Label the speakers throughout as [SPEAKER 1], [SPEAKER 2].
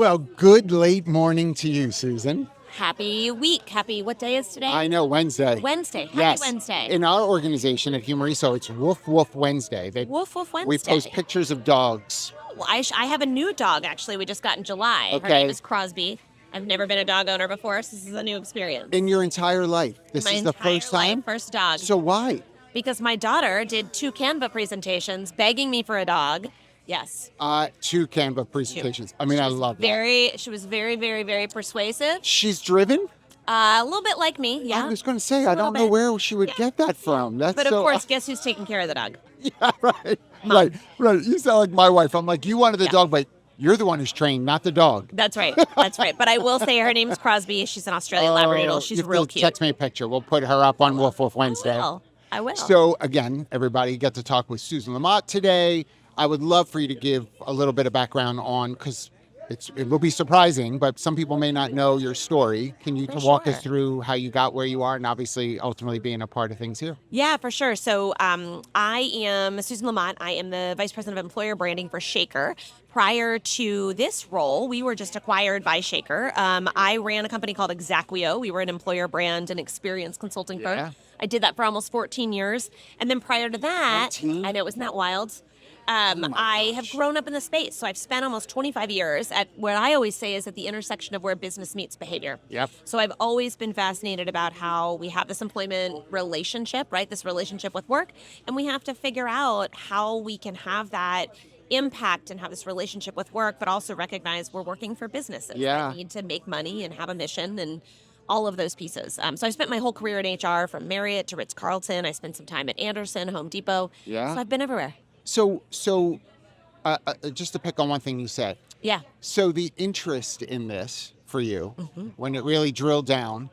[SPEAKER 1] Well, good late morning to you, Susan.
[SPEAKER 2] Happy week. What day is today?
[SPEAKER 1] I know, Wednesday.
[SPEAKER 2] Wednesday. Happy
[SPEAKER 1] Yes.
[SPEAKER 2] Wednesday.
[SPEAKER 1] In our organization at Humoriso, it's Woof Woof Wednesday.
[SPEAKER 2] Woof Woof Wednesday.
[SPEAKER 1] We post pictures of dogs.
[SPEAKER 2] Well, I have a new dog, actually. We just got in July. Her
[SPEAKER 1] Okay.
[SPEAKER 2] name is Crosby. I've never been a dog owner before, so this is a new experience.
[SPEAKER 1] In your entire life? This
[SPEAKER 2] My
[SPEAKER 1] is the
[SPEAKER 2] entire
[SPEAKER 1] first time?
[SPEAKER 2] life, first dog.
[SPEAKER 1] So why?
[SPEAKER 2] Because my daughter did 2 Canva presentations begging me for a dog. Yes.
[SPEAKER 1] 2 Canva presentations. I mean, I love that.
[SPEAKER 2] She was very, very, very persuasive.
[SPEAKER 1] She's driven?
[SPEAKER 2] A little bit like me, yeah.
[SPEAKER 1] I was going to say, I don't know where she would get that from. That's
[SPEAKER 2] But of
[SPEAKER 1] so,
[SPEAKER 2] course, guess who's taking care of the dog?
[SPEAKER 1] Yeah, right.
[SPEAKER 2] Mom.
[SPEAKER 1] Right. You sound like my wife. I'm like, you wanted the dog, but you're the one who's trained, not the dog.
[SPEAKER 2] That's right. But I will say her name's Crosby. She's an Australian Labradoodle. She's
[SPEAKER 1] you have
[SPEAKER 2] real
[SPEAKER 1] to
[SPEAKER 2] cute.
[SPEAKER 1] Text me a picture. We'll put her up on Wolf Wolf Wednesday.
[SPEAKER 2] I will.
[SPEAKER 1] So again, everybody get to talk with Susan LaMotte today. I would love for you to give a little bit of background on, because it will be surprising, but some people may not know your story. Can you walk us through how you got where you are and obviously ultimately being a part of things here?
[SPEAKER 2] Yeah, for sure. So I am Susan LaMotte. I am the Vice President of Employer Branding for Shaker. Prior to this role, we were just acquired by Shaker. I ran a company called Exaqueo. We were an employer brand and experience consulting firm. I did that for almost 14 years. And then prior to that,
[SPEAKER 1] 14?
[SPEAKER 2] I know, isn't that wild? I have grown up in the space. So I've spent almost 25 years at what I always say is at the intersection of where business meets behavior.
[SPEAKER 1] Yep.
[SPEAKER 2] So I've always been fascinated about how we have this employment relationship, right? This relationship with work. And we have to figure out how we can have that impact and have this relationship with work, but also recognize we're working for businesses that need to make money and have a mission and all of those pieces. So I spent my whole career in HR, from Marriott to Ritz-Carlton. I spent some time at Anderson, Home Depot.
[SPEAKER 1] Yeah.
[SPEAKER 2] So I've been everywhere.
[SPEAKER 1] So just to pick on one thing you said.
[SPEAKER 2] Yeah.
[SPEAKER 1] So the interest in this for you, when it really drilled down,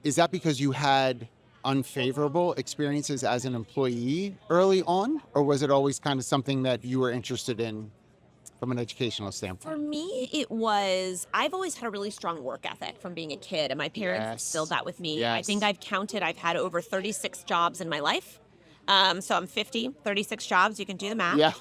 [SPEAKER 1] is that because you had unfavorable experiences as an employee early on, or was it always kind of something that you were interested in from an educational standpoint?
[SPEAKER 2] For me, it was, I've always had a really strong work ethic from being a kid, and my parents instilled that with me. I think I've had over 36 jobs in my life. So I'm 50, 36 jobs. You can do the math.
[SPEAKER 1] Yeah.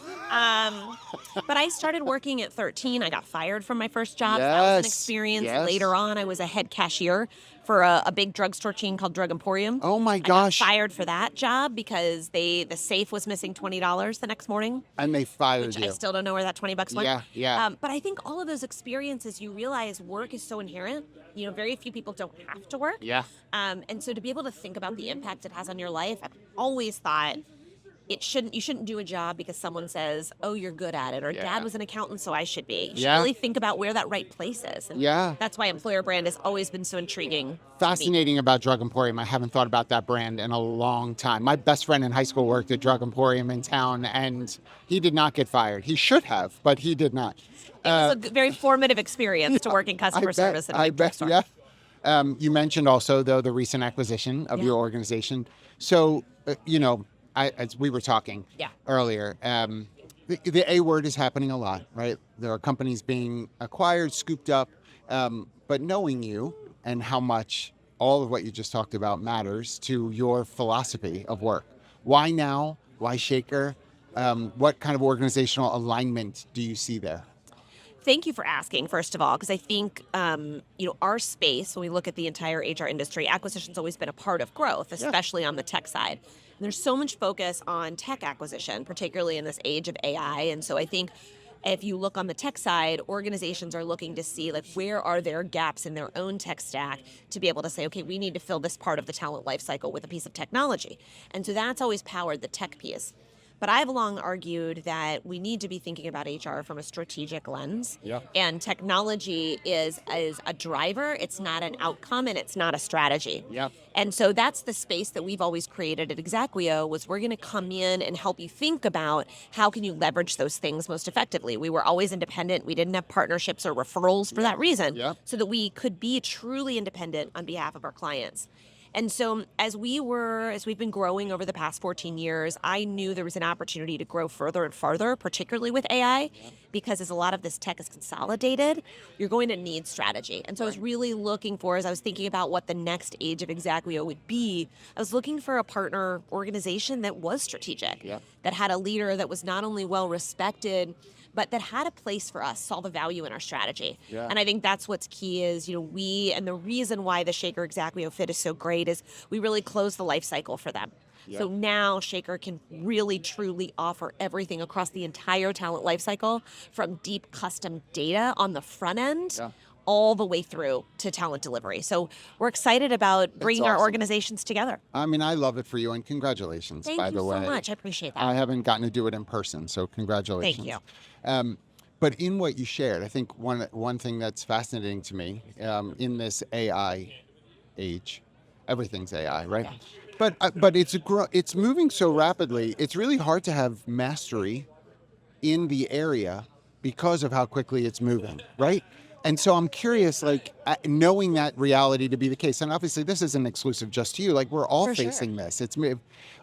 [SPEAKER 2] But I started working at 13. I got fired from my first job. That was an experience. Later on, I was a head cashier for a big drugstore chain called Drug Emporium.
[SPEAKER 1] Oh my gosh.
[SPEAKER 2] I got fired for that job because the safe was missing $20 the next morning.
[SPEAKER 1] And they fired you.
[SPEAKER 2] I still don't know where that $20 went.
[SPEAKER 1] Yeah.
[SPEAKER 2] But I think all of those experiences, you realize work is so inherent. Very few people don't have to work.
[SPEAKER 1] Yeah.
[SPEAKER 2] And so to be able to think about the impact it has on your life, I've always thought you shouldn't do a job because someone says, oh, you're good at it, or dad was an accountant, so I should be. You should really think about where that right place is. And that's why employer brand has always been so intriguing.
[SPEAKER 1] Fascinating about Drug Emporium. I haven't thought about that brand in a long time. My best friend in high school worked at Drug Emporium in town, and he did not get fired. He should have, but he did not.
[SPEAKER 2] It was a very formative experience to work in customer service.
[SPEAKER 1] I bet. You mentioned also, though, the recent acquisition of your organization. So, as we were talking earlier, the A word is happening a lot, right? There are companies being acquired, scooped up, but knowing you and how much all of what you just talked about matters to your philosophy of work. Why now? Why Shaker? What kind of organizational alignment do you see there?
[SPEAKER 2] Thank you for asking, first of all, because I think, our space, when we look at the entire HR industry, acquisition's always been a part of growth, especially on the tech side. And there's so much focus on tech acquisition, particularly in this age of AI. And so I think if you look on the tech side, organizations are looking to see, where are their gaps in their own tech stack to be able to say, okay, we need to fill this part of the talent lifecycle with a piece of technology. And so that's always powered the tech piece. But I've long argued that we need to be thinking about HR from a strategic lens. And technology is a driver. It's not an outcome, and it's not a strategy. And so that's the space that we've always created at exaqueo, was we're going to come in and help you think about how can you leverage those things most effectively. We were always independent. We didn't have partnerships or referrals for that reason, so that we could be truly independent on behalf of our clients. And so as we've been growing over the past 14 years, I knew there was an opportunity to grow further and farther, particularly with AI, because as a lot of this tech is consolidated, you're going to need strategy. And so I was really looking for, as I was thinking about what the next age of exaqueo would be, I was looking for a partner organization that was strategic, that had a leader that was not only well respected, but that had a place for us, saw the value in our strategy.
[SPEAKER 1] Yeah.
[SPEAKER 2] And I think that's what's key is, and the reason why the Shaker exaqueo fit is so great is we really close the life cycle for them.
[SPEAKER 1] Yeah.
[SPEAKER 2] So now Shaker can really truly offer everything across the entire talent lifecycle, from deep custom data on the front end all the way through to talent delivery. So we're excited about bringing our organizations together.
[SPEAKER 1] I mean, I love it for you, and congratulations, by the way.
[SPEAKER 2] Thank you so much. I appreciate that.
[SPEAKER 1] I haven't gotten to do it in person, so congratulations.
[SPEAKER 2] Thank you.
[SPEAKER 1] But in what you shared, I think one thing that's fascinating to me in this AI age, everything's AI, right?
[SPEAKER 2] Yeah.
[SPEAKER 1] But it's moving so rapidly. It's really hard to have mastery in the area because of how quickly it's moving, right? And so I'm curious, like, knowing that reality to be the case, and obviously this isn't exclusive just to you, like we're all facing this.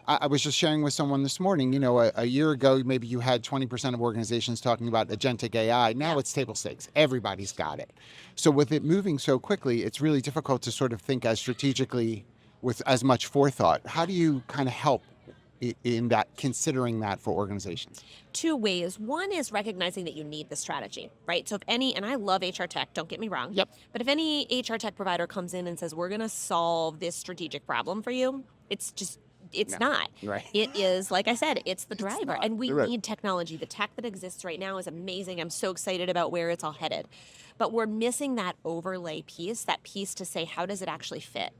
[SPEAKER 1] I was just sharing with someone this morning, a year ago, maybe you had 20% of organizations talking about agentic AI. Now it's table stakes. Everybody's got it. So with it moving so quickly, it's really difficult to sort of think as strategically with as much forethought. How do you kind of help in that, considering that for organizations?
[SPEAKER 2] Two ways. One is recognizing that you need the strategy, right? So and I love HR tech, don't get me wrong.
[SPEAKER 1] Yep.
[SPEAKER 2] But if any HR tech provider comes in and says, we're going to solve this strategic problem for you, it's not.
[SPEAKER 1] Right.
[SPEAKER 2] It is, like I said, it's the driver. And we
[SPEAKER 1] Right.
[SPEAKER 2] need technology. The tech that exists right now is amazing. I'm so excited about where it's all headed. But we're missing that overlay piece, that piece to say, how does it actually fit?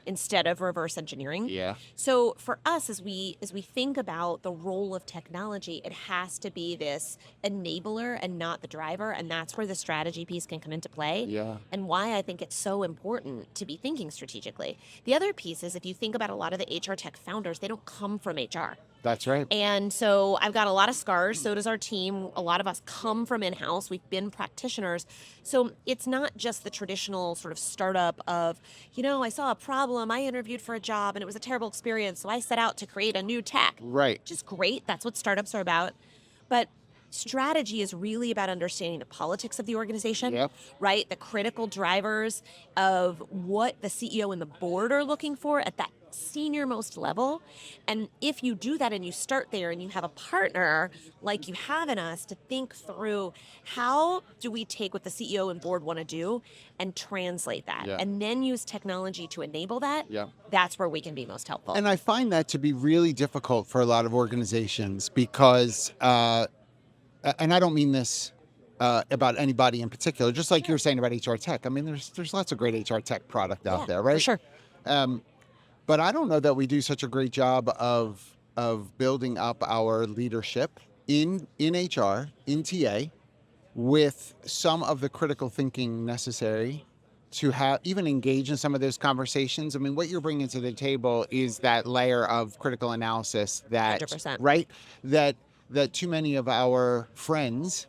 [SPEAKER 2] Instead of reverse engineering.
[SPEAKER 1] Yeah.
[SPEAKER 2] So for us, as we think about the role of technology, it has to be this enabler and not the driver, and that's where the strategy piece can come into play.
[SPEAKER 1] Yeah.
[SPEAKER 2] And why I think it's so important to be thinking strategically. The other piece is, if you think about a lot of the HR tech founders, they don't come from HR.
[SPEAKER 1] That's right.
[SPEAKER 2] And so I've got a lot of scars. So does our team. A lot of us come from in-house. We've been practitioners. So it's not just the traditional sort of startup of, I saw a problem. I interviewed for a job and it was a terrible experience. So I set out to create a new tech.
[SPEAKER 1] Right.
[SPEAKER 2] Which is great. That's what startups are about. But strategy is really about understanding the politics of the organization, right? The critical drivers of what the CEO and the board are looking for at that senior most level. And if you do that and you start there and you have a partner like you have in us to think through, how do we take what the CEO and board want to do and translate that and then use technology to enable that? That's where we can be most helpful.
[SPEAKER 1] And I find that to be really difficult for a lot of organizations because and I don't mean this about anybody in particular, just like you're saying about HR tech. I mean, there's lots of great HR tech product out there, right?
[SPEAKER 2] For sure.
[SPEAKER 1] But I don't know that we do such a great job of building up our leadership in HR, in TA, with some of the critical thinking necessary to have even engage in some of those conversations. I mean, what you're bringing to the table is that layer of critical analysis that
[SPEAKER 2] 100%.
[SPEAKER 1] Right, that too many of our friends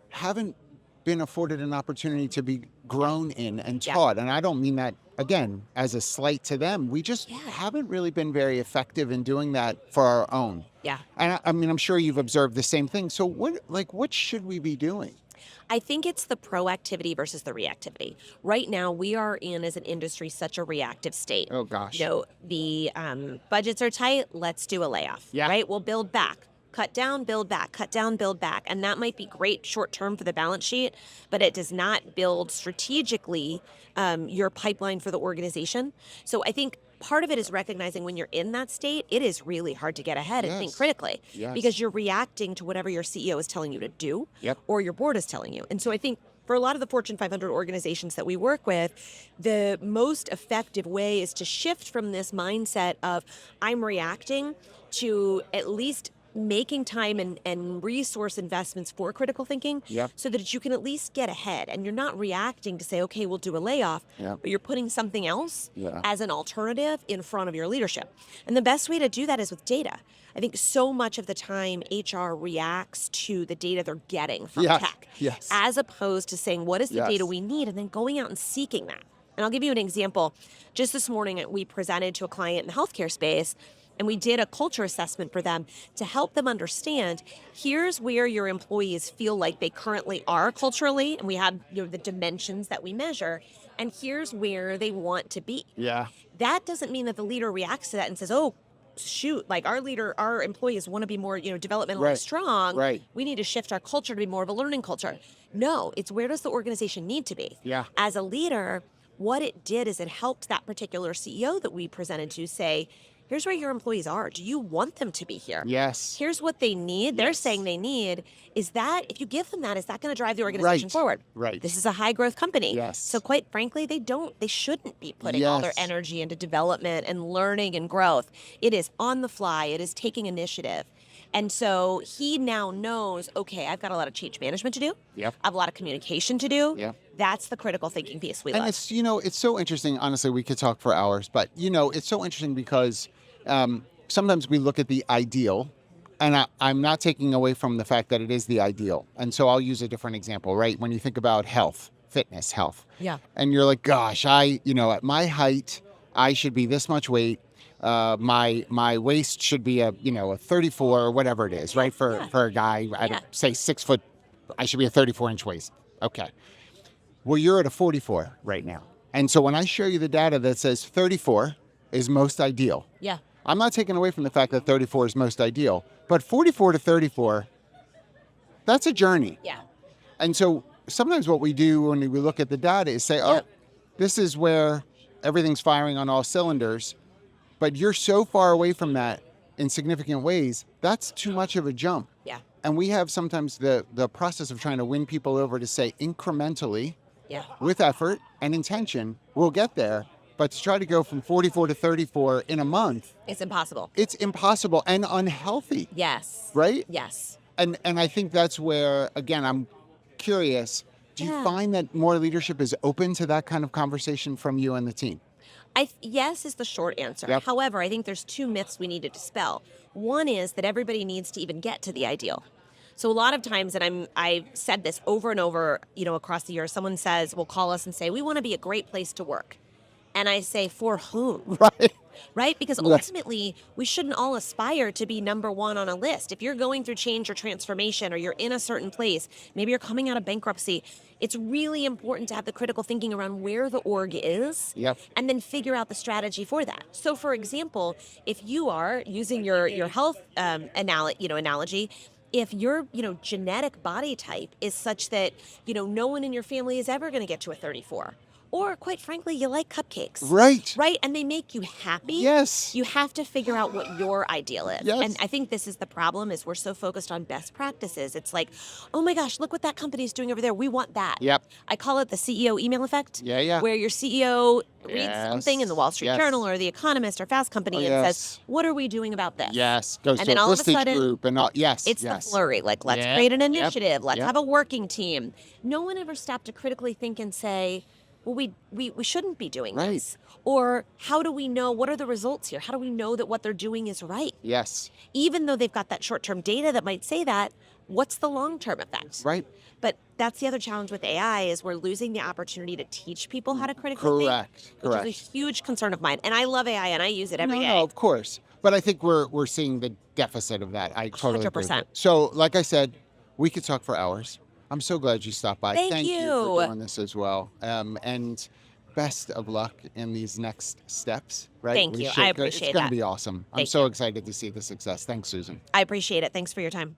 [SPEAKER 1] haven't been afforded an opportunity to be grown in and taught. And I don't mean that, again, as a slight to them. We just haven't really been very effective in doing that for our own.
[SPEAKER 2] Yeah.
[SPEAKER 1] And I mean, I'm sure you've observed the same thing. So what should we be doing?
[SPEAKER 2] I think it's the proactivity versus the reactivity. Right now, we are in, as an industry, such a reactive state.
[SPEAKER 1] Oh, gosh.
[SPEAKER 2] The budgets are tight. Let's do a layoff.
[SPEAKER 1] Yeah.
[SPEAKER 2] Right? We'll build back. Cut down, build back, cut down, build back. And that might be great short term for the balance sheet, but it does not build strategically your pipeline for the organization. So I think part of it is recognizing when you're in that state, it is really hard to get ahead and think critically because you're reacting to whatever your CEO is telling you to do or your board is telling you. And so I think for a lot of the Fortune 500 organizations that we work with, the most effective way is to shift from this mindset of I'm reacting to at least making time and resource investments for critical thinking so that you can at least get ahead and you're not reacting to say, okay, we'll do a layoff, but you're putting something else as an alternative in front of your leadership. And the best way to do that is with data. I think so much of the time HR reacts to the data they're getting from tech as opposed to saying, what is the data we need? And then going out and seeking that. And I'll give you an example. Just this morning, we presented to a client in the healthcare space, and we did a culture assessment for them to help them understand, here's where your employees feel like they currently are culturally, and we have the dimensions that we measure, and here's where they want to be.
[SPEAKER 1] Yeah.
[SPEAKER 2] That doesn't mean that the leader reacts to that and says, oh, shoot, like our employees want to be more, developmentally strong.
[SPEAKER 1] Right.
[SPEAKER 2] We need to shift our culture to be more of a learning culture. No, it's where does the organization need to be?
[SPEAKER 1] Yeah.
[SPEAKER 2] As a leader, what it did is it helped that particular CEO that we presented to say, here's where your employees are. Do you want them to be here?
[SPEAKER 1] Yes.
[SPEAKER 2] Here's what they need. They're saying they need. Is that, if you give them that, is that going to drive the organization forward?
[SPEAKER 1] Right.
[SPEAKER 2] This is a high growth company.
[SPEAKER 1] Yes.
[SPEAKER 2] So quite frankly, they shouldn't be putting all their energy into development and learning and growth. It is on the fly. It is taking initiative. And so he now knows, okay, I've got a lot of change management to do.
[SPEAKER 1] Yep.
[SPEAKER 2] I have a lot of communication to do.
[SPEAKER 1] Yep.
[SPEAKER 2] That's the critical thinking piece we love.
[SPEAKER 1] And it's, it's so interesting. Honestly, we could talk for hours, but, it's so interesting because sometimes we look at the ideal, and I'm not taking away from the fact that it is the ideal. And so I'll use a different example, right? When you think about fitness health.
[SPEAKER 2] Yeah.
[SPEAKER 1] And you're like, gosh, at my height, I should be this much weight. My waist should be a 34 or whatever it is, right? For a guy, I'd say 6 foot, I should be a 34-inch waist. Okay. Well, you're at a 44 right now. And so when I show you the data that says 34 is most ideal.
[SPEAKER 2] Yeah.
[SPEAKER 1] I'm not taking away from the fact that 34 is most ideal, but 44 to 34, that's a journey.
[SPEAKER 2] Yeah.
[SPEAKER 1] And so sometimes what we do when we look at the data is say, this is where everything's firing on all cylinders, but you're so far away from that in significant ways, that's too much of a jump.
[SPEAKER 2] Yeah.
[SPEAKER 1] And we have sometimes the process of trying to win people over to say incrementally, with effort and intention, we'll get there. But to try to go from 44 to 34 in a month,
[SPEAKER 2] it's impossible.
[SPEAKER 1] It's impossible and unhealthy.
[SPEAKER 2] Yes.
[SPEAKER 1] Right?
[SPEAKER 2] Yes.
[SPEAKER 1] And I think that's where, again, I'm curious, do you find that more leadership is open to that kind of conversation from you and the team?
[SPEAKER 2] Yes is the short answer.
[SPEAKER 1] Yep.
[SPEAKER 2] However, I think there's 2 myths we need to dispel. One is that everybody needs to even get to the ideal. So a lot of times, and I've said this over and over, across the years, someone will call us and say, we want to be a great place to work. And I say, for whom? Right? Because ultimately, we shouldn't all aspire to be number one on a list. If you're going through change or transformation, or you're in a certain place, maybe you're coming out of bankruptcy, it's really important to have the critical thinking around where the org is, and then figure out the strategy for that. So, for example, if you are using your health analogy, if your genetic body type is such that no one in your family is ever going to get to a 34. Or, quite frankly, you like cupcakes. Right? And they make you happy.
[SPEAKER 1] Yes.
[SPEAKER 2] You have to figure out what your ideal is.
[SPEAKER 1] Yes.
[SPEAKER 2] And I think this is the problem, is we're so focused on best practices. It's like, oh my gosh, look what that company's doing over there. We want that.
[SPEAKER 1] Yep.
[SPEAKER 2] I call it the CEO email effect.
[SPEAKER 1] Yeah.
[SPEAKER 2] Where your CEO reads something in the Wall Street Journal or the Economist or Fast Company and says, what are we doing about this?
[SPEAKER 1] Yes. Goes
[SPEAKER 2] and
[SPEAKER 1] to
[SPEAKER 2] then
[SPEAKER 1] a
[SPEAKER 2] all of a
[SPEAKER 1] listage
[SPEAKER 2] sudden,
[SPEAKER 1] group and all. Yes.
[SPEAKER 2] It's the flurry. Like, let's create an initiative. Let's have a working team. No one ever stopped to critically think and say, well, we shouldn't be doing this. Or how do we know, what are the results here? How do we know that what they're doing is right?
[SPEAKER 1] Yes.
[SPEAKER 2] Even though they've got that short-term data that might say that, what's the long-term effect?
[SPEAKER 1] Right.
[SPEAKER 2] But that's the other challenge with AI, is we're losing the opportunity to teach people how to critically think.
[SPEAKER 1] Correct.
[SPEAKER 2] Which is a huge concern of mine. And I love AI and I use it every day.
[SPEAKER 1] No, of course. But I think we're seeing the deficit of that. I totally agree.
[SPEAKER 2] 100%.
[SPEAKER 1] So, like I said, we could talk for hours. I'm so glad you stopped by.
[SPEAKER 2] Thank
[SPEAKER 1] you
[SPEAKER 2] you
[SPEAKER 1] for doing this as well. And best of luck in these next steps. Right?
[SPEAKER 2] Thank you. I appreciate
[SPEAKER 1] It's going
[SPEAKER 2] that.
[SPEAKER 1] to be awesome. I'm
[SPEAKER 2] Thank
[SPEAKER 1] so
[SPEAKER 2] you.
[SPEAKER 1] excited to see the success. Thanks, Susan.
[SPEAKER 2] I appreciate it. Thanks for your time.